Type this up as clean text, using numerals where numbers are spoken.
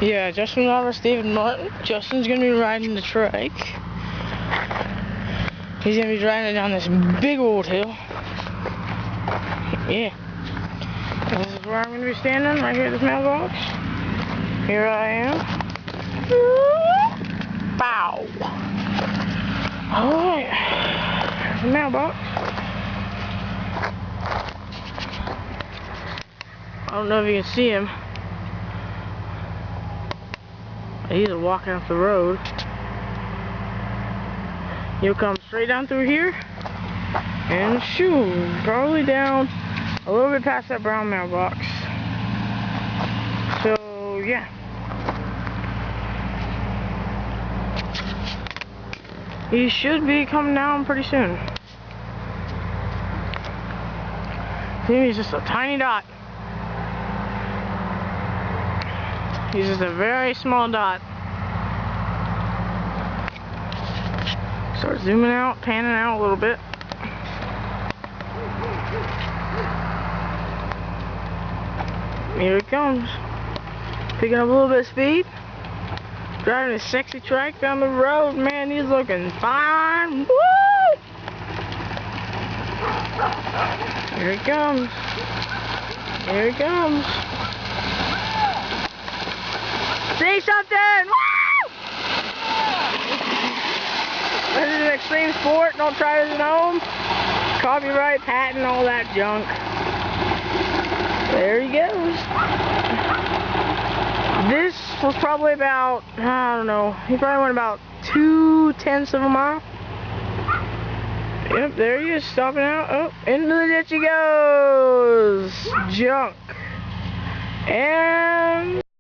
Yeah, Justin Roberts, David Martin. Justin's gonna be riding the trike. He's gonna be driving it down this big old hill. Yeah. This is where I'm gonna be standing, right here at this mailbox. Here I am. Bow. Alright. There's the mailbox. I don't know if you can see him. He's walking up the road. He'll come straight down through here and shoot, probably down a little bit past that brown mailbox. So yeah, he should be coming down pretty soon. See, he's just a tiny dot. He's just a very small dot. Start zooming out, panning out a little bit. Here he comes. Picking up a little bit of speed. Driving a sexy trike down the road. Man, he's looking fine. Woo! Here he comes. Here he comes. Say something! Woo! This is an extreme sport. Don't try this at home. Copyright, patent, all that junk. There he goes. This was probably about, I don't know, he probably went about 2/10 of a mile. Yep, there he is, stopping out. Oh, into the ditch he goes. Junk. And